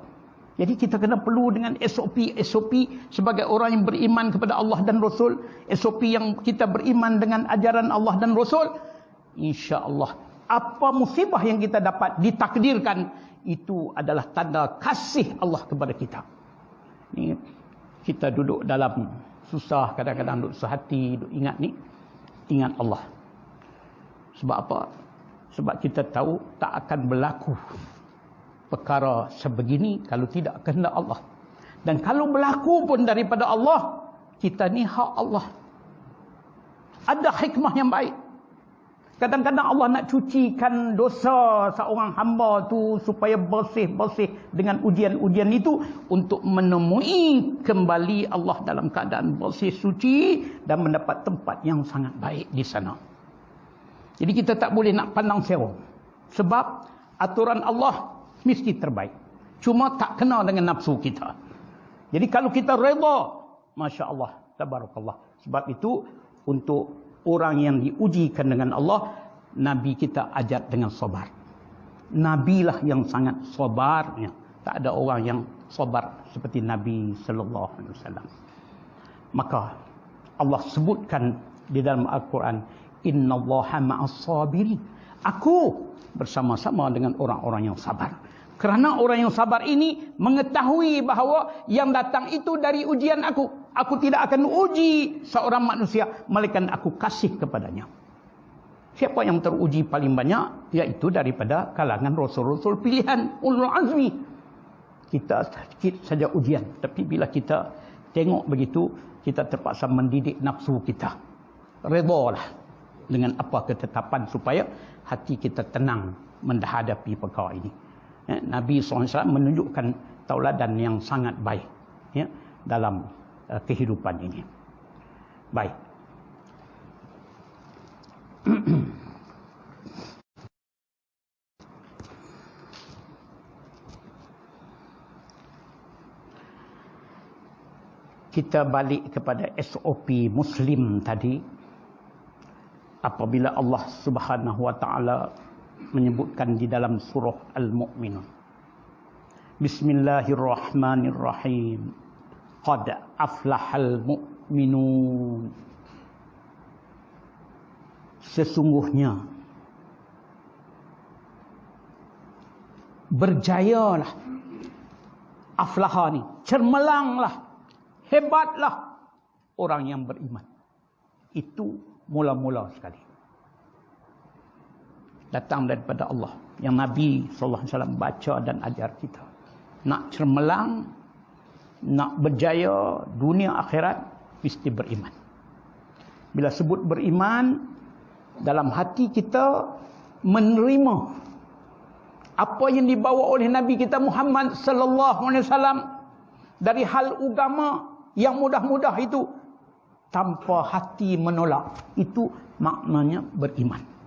Jadi kita kena perlu dengan SOP sebagai orang yang beriman kepada Allah dan Rasul. SOP yang kita beriman dengan ajaran Allah dan Rasul. InsyaAllah. Apa musibah yang kita dapat ditakdirkan, itu adalah tanda kasih Allah kepada kita. Ni kita duduk dalam susah, kadang-kadang duduk sehati, duduk ingat ni, ingat Allah. Sebab apa? Sebab kita tahu tak akan berlaku perkara sebegini kalau tidak kehendak Allah. Dan kalau berlaku pun daripada Allah, kita ni hak Allah. Ada hikmah yang baik. Kadang-kadang Allah nak cucikan dosa seorang hamba tu supaya bersih-bersih dengan ujian-ujian itu untuk menemui kembali Allah dalam keadaan bersih suci dan mendapat tempat yang sangat baik di sana. Jadi kita tak boleh nak pandang serong. Sebab aturan Allah mesti terbaik. Cuma tak kena dengan nafsu kita. Jadi kalau kita redha, Masya Allah, tabarakallah. Sebab itu untuk orang yang diujikan dengan Allah, Nabi kita ajar dengan sabar. Nabilah yang sangat sabarnya. Tak ada orang yang sabar seperti Nabi sallallahu alaihi wasallam. Maka Allah sebutkan di dalam Al-Quran, innallaha ma'as sabirin. Aku bersama-sama dengan orang-orang yang sabar. Kerana orang yang sabar ini mengetahui bahawa yang datang itu dari ujian aku. Aku tidak akan uji seorang manusia, melainkan aku kasih kepadanya. Siapa yang teruji paling banyak? Iaitu daripada kalangan Rasul-Rasul pilihan, Ulul Azmi. Kita sedikit saja ujian. Tapi bila kita tengok begitu, kita terpaksa mendidik nafsu kita. Redalah dengan apa ketetapan supaya hati kita tenang menghadapi perkara ini. Nabi SAW menunjukkan tauladan yang sangat baik dalam kehidupan ini. Baik. Kita balik kepada SOP Muslim tadi. Apabila Allah Subhanahu Wa Taala menyebutkan di dalam surah Al-Mu'minun, Bismillahirrahmanirrahim, qad aflahal mu'minun. Sesungguhnya berjayalah, aflaha ni cermelanglah, hebatlah orang yang beriman. Itu mula-mula sekali datang daripada Allah, yang Nabi SAW baca dan ajar kita. Nak cermelang, nak berjaya dunia akhirat, mesti beriman. Bila sebut beriman, dalam hati kita menerima apa yang dibawa oleh Nabi kita Muhammad sallallahu alaihi wasallam dari hal agama yang mudah-mudah itu, tanpa hati menolak. Itu maknanya beriman.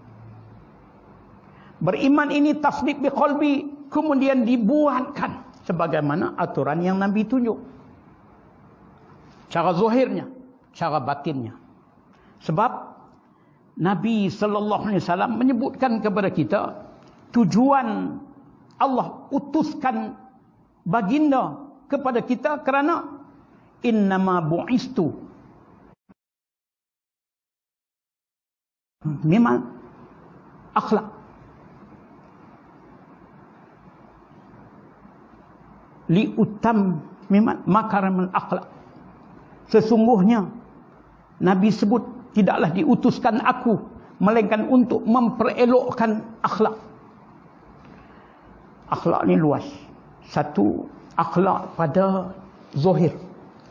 Beriman ini tasdik biqalbi, kemudian dibuatkan sebagaimana aturan yang Nabi tunjuk. Cara zahirnya, cara batinnya. Sebab Nabi sallallahu alaihi wasallam menyebutkan kepada kita tujuan Allah utuskan baginda kepada kita kerana innama bu'istu, memang akhlak, liutam memang makarimul akhlak. Sesungguhnya Nabi sebut tidaklah diutuskan aku melainkan untuk memperelokkan akhlak. Akhlak ni luas. Satu, akhlak pada zahir.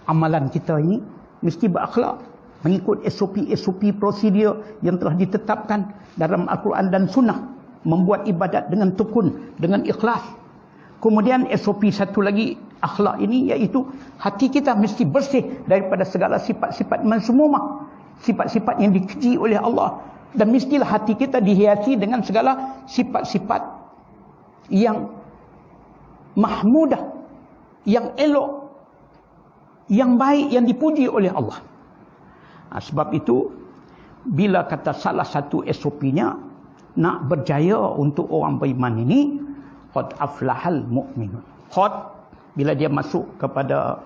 Amalan kita ini mesti berakhlak, mengikut SOP prosedur yang telah ditetapkan dalam Al-Quran dan Sunnah. Membuat ibadat dengan tekun, dengan ikhlas. Kemudian SOP satu lagi akhlak ini, iaitu hati kita mesti bersih daripada segala sifat-sifat mazmumah, sifat-sifat yang dikeji oleh Allah. Dan mestilah hati kita dihiasi dengan segala sifat-sifat yang mahmudah, yang elok, yang baik, yang dipuji oleh Allah. Sebab itu, bila kata salah satu SOP-nya, nak berjaya untuk orang beriman ini, qad aflahal mu'minun. Qad, bila dia masuk kepada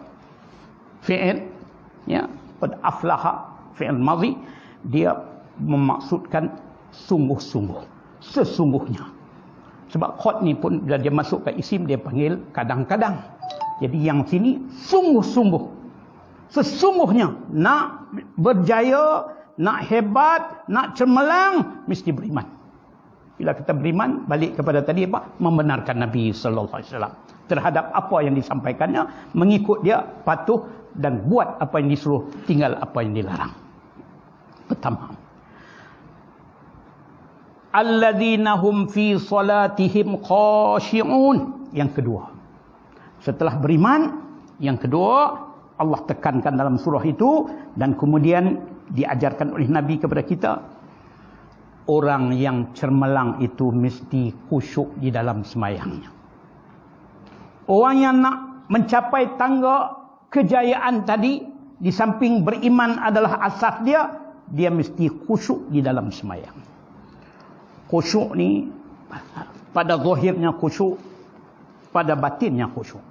fi'il, ya, qad aflaha, fi'il madhi, dia memaksudkan sungguh-sungguh, sesungguhnya. Sebab qad ni pun bila dia masuk ke isim, dia panggil kadang-kadang. Jadi yang sini sungguh-sungguh, sesungguhnya nak berjaya, nak hebat, nak cemerlang, mesti beriman. Bila kita beriman, balik kepada tadi apa? Membenarkan Nabi sallallahu alaihi wasallam terhadap apa yang disampaikannya, mengikut dia, patuh dan buat apa yang disuruh, tinggal apa yang dilarang. Pertama, alladzina hum fi salatihim khashi'un. Yang kedua, setelah beriman, yang kedua Allah tekankan dalam surah itu, dan kemudian diajarkan oleh Nabi kepada kita, orang yang cermelang itu mesti khusyuk di dalam semayangnya. Orang yang nak mencapai tangga kejayaan tadi, di samping beriman adalah asas dia, dia mesti khusyuk di dalam semayang. Khusyuk ni pada zahirnya khusyuk, pada batinnya khusyuk.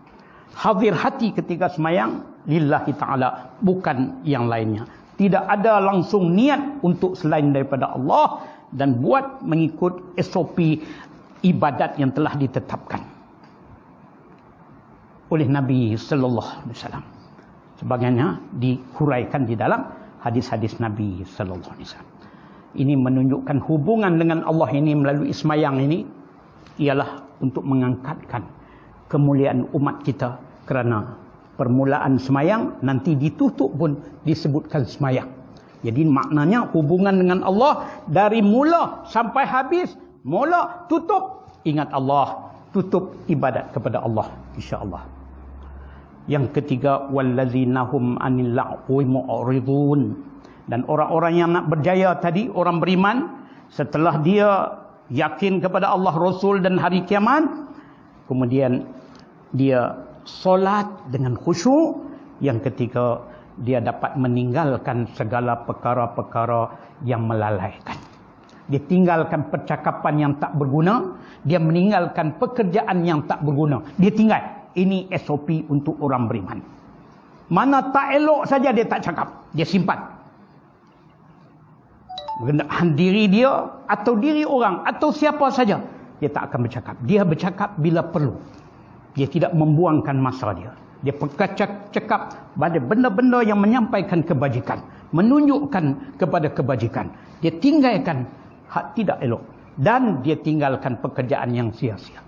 Hadir hati ketika semayang lillahi ta'ala, bukan yang lainnya. Tidak ada langsung niat untuk selain daripada Allah, dan buat mengikut SOP ibadat yang telah ditetapkan oleh Nabi sallallahu alaihi wasallam. Sebagainya dihuraikan di dalam hadis-hadis Nabi sallallahu alaihi wasallam. Ini menunjukkan hubungan dengan Allah ini melalui semayang ini ialah untuk mengangkatkan kemuliaan umat kita, kerana permulaan semayang nanti ditutup pun disebutkan semayang. Jadi maknanya hubungan dengan Allah dari mula sampai habis, mula tutup ingat Allah, tutup ibadat kepada Allah, insya-Allah. Yang ketiga, wallazina hum anil la'wi mu'ridun. Dan orang-orang yang nak berjaya tadi, orang beriman, setelah dia yakin kepada Allah, Rasul dan hari kiamat, kemudian dia solat dengan khusyuk. Yang ketiga, dia dapat meninggalkan segala perkara-perkara yang melalaikan. Dia tinggalkan percakapan yang tak berguna, dia meninggalkan pekerjaan yang tak berguna, dia tinggal. Ini SOP untuk orang beriman. Mana tak elok saja dia tak cakap, dia simpan. Berkenaan diri dia atau diri orang atau siapa saja, dia tak akan bercakap. Dia bercakap bila perlu. Dia tidak membuangkan masa dia. Dia cakap pada benda-benda yang menyampaikan kebajikan, menunjukkan kepada kebajikan. Dia tinggalkan hak tidak elok, dan dia tinggalkan pekerjaan yang sia-sia.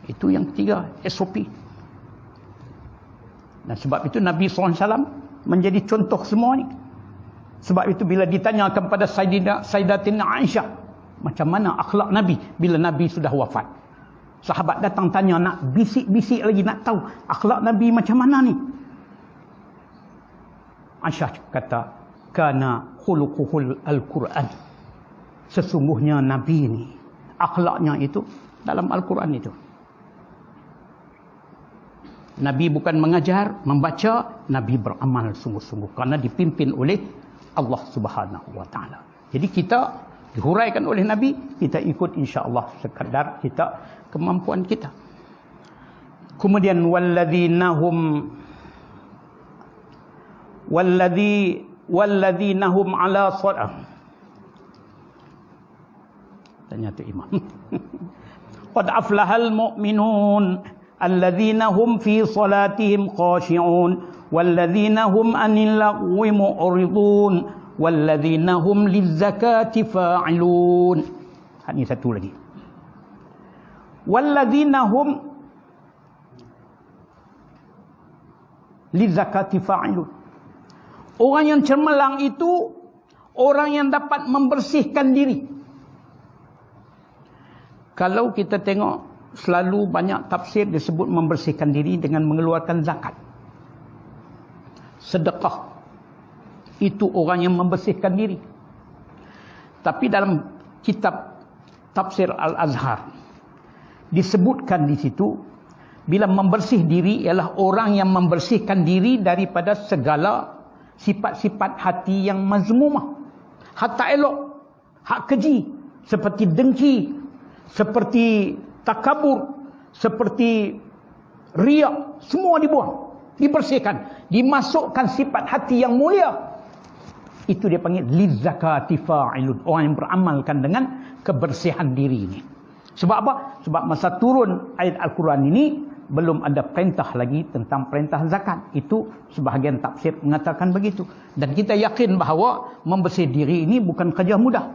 Itu yang ketiga, SOP. Dan sebab itu Nabi SAW menjadi contoh semua ni. Sebab itu bila ditanyakan pada Sayyidatina Aisyah, macam mana akhlak Nabi bila Nabi sudah wafat, sahabat datang tanya, nak bisik-bisik lagi, nak tahu akhlak Nabi macam mana ni. Aisyah kata, kana khuluquhul al-Quran. Sesungguhnya Nabi ni akhlaknya itu dalam Al-Quran itu. Nabi bukan mengajar, membaca, Nabi beramal sungguh-sungguh kerana dipimpin oleh Allah Subhanahu wa taala. Jadi kita dihuraikan oleh Nabi, kita ikut insya-Allah sekadar kita kemampuan kita. Kemudian walladzina hum ala shalah. Tanya tu imam. Qad aflahal mu'minun alladzina hum fi salatihim khashi'un walladzina hum 'anil lagwi mu'ridun walladzina hum lizzakati fa'ilun. Ini satu lagi. Walladzina hum lizzakati fa'ilun. Orang yang cemerlang itu orang yang dapat membersihkan diri. Kalau kita tengok selalu banyak tafsir disebut membersihkan diri dengan mengeluarkan zakat. Sedekah. Itu orang yang membersihkan diri. Tapi dalam kitab Tafsir Al-Azhar disebutkan di situ bila membersih diri ialah orang yang membersihkan diri daripada segala sifat-sifat hati yang mazmumah. Hak tak elok, hak keji, seperti dengki, seperti takabur, seperti riak, semua dibuang, dibersihkan, dimasukkan sifat hati yang mulia. Itu dia panggil lizzakati fa'ilun, orang yang beramalkan dengan kebersihan diri ini. Sebab apa? Sebab masa turun ayat Al-Quran ini belum ada perintah lagi tentang perintah zakat. Itu sebahagian tafsir mengatakan begitu. Dan kita yakin bahawa membersih diri ini bukan kerja mudah.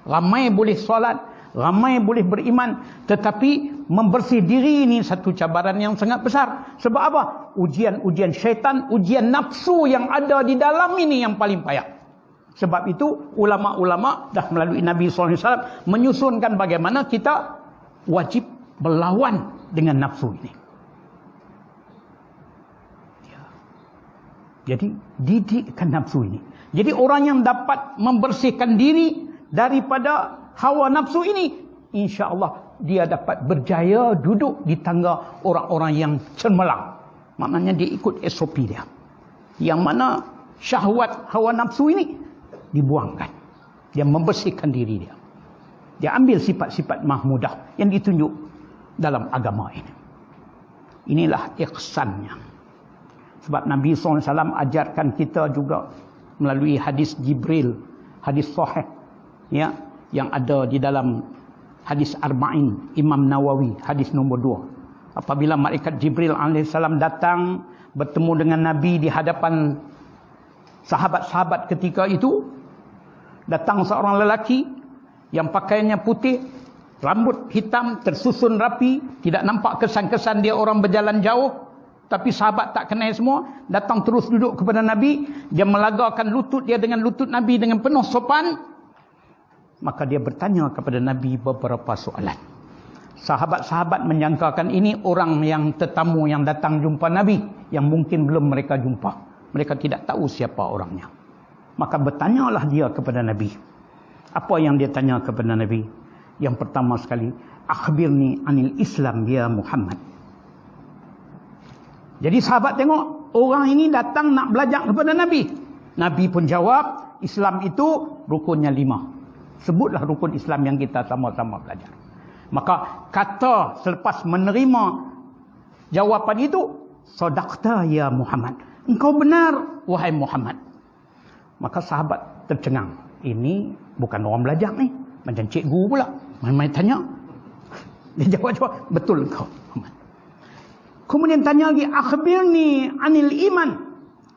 Ramai boleh solat, ramai boleh beriman, tetapi membersih diri ini satu cabaran yang sangat besar. Sebab apa? Ujian-ujian syaitan, ujian nafsu yang ada di dalam ini yang paling payah. Sebab itu ulama-ulama dah melalui Nabi SAW menyusunkan bagaimana kita wajib berlawan dengan nafsu ini. Jadi didikkan nafsu ini. Jadi orang yang dapat membersihkan diri daripada hawa nafsu ini, insya-Allah dia dapat berjaya duduk di tangga orang-orang yang cemerlang. Maknanya dia ikut SOP dia. Yang mana syahwat hawa nafsu ini dibuangkan. Dia membersihkan diri dia. Dia ambil sifat-sifat mahmudah yang ditunjuk dalam agama ini. Inilah ihsannya. Sebab Nabi SAW ajarkan kita juga melalui hadis Jibril, hadis sahih, ya, yang ada di dalam hadis Arba'in Imam Nawawi, hadis nombor 2. Apabila malaikat Jibril AS datang bertemu dengan Nabi di hadapan sahabat-sahabat ketika itu, datang seorang lelaki yang pakaiannya putih, rambut hitam, tersusun rapi, tidak nampak kesan-kesan dia orang berjalan jauh. Tapi sahabat tak kenal semua, datang terus duduk kepada Nabi, dia melagakkan lutut dia dengan lutut Nabi dengan penuh sopan. Maka dia bertanya kepada Nabi beberapa soalan. Sahabat-sahabat menyangkakan ini orang yang tetamu yang datang jumpa Nabi, yang mungkin belum mereka jumpa. Mereka tidak tahu siapa orangnya. Maka bertanyalah dia kepada Nabi. Apa yang dia tanya kepada Nabi? Yang pertama sekali, akhbirni anil Islam ya Muhammad. Jadi sahabat tengok, orang ini datang nak belajar kepada Nabi. Nabi pun jawab, Islam itu rukunnya 5. Sebutlah rukun Islam yang kita sama-sama belajar. Maka kata selepas menerima jawapan itu, sadaqta ya Muhammad. Engkau benar, wahai Muhammad. Maka sahabat tercengang. Ini bukan orang belajar ni. Macam cikgu pula. Main-main tanya. Dia jawab-jawab, betul engkau Muhammad. Kemudian tanya lagi, akhbirni anil iman.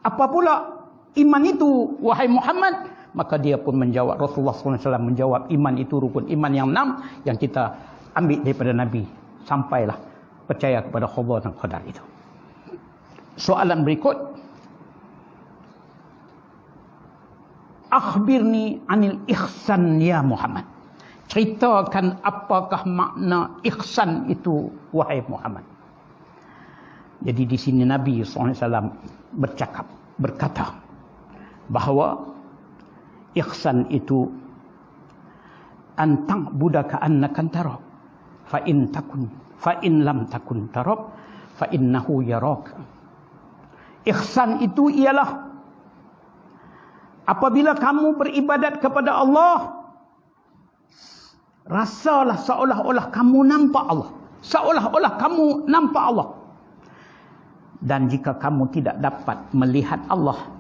Apa pula iman itu, wahai Muhammad? Maka dia pun menjawab, Rasulullah SAW menjawab, iman itu rukun iman yang 6 yang kita ambil daripada Nabi. Sampailah percaya kepada khabar dan qadar itu. Soalan berikut, akhbirni anil ihsan ya Muhammad. Ceritakan apakah makna ihsan itu, wahai Muhammad. Jadi di sini Nabi SAW berkata bahawa ihsan itu an ta'budu ka'annaka tara fa in lam takun tara fa innahu yarak. Ihsan itu ialah apabila kamu beribadat kepada Allah, rasalah seolah-olah kamu nampak Allah. Seolah-olah kamu nampak Allah. Dan jika kamu tidak dapat melihat Allah,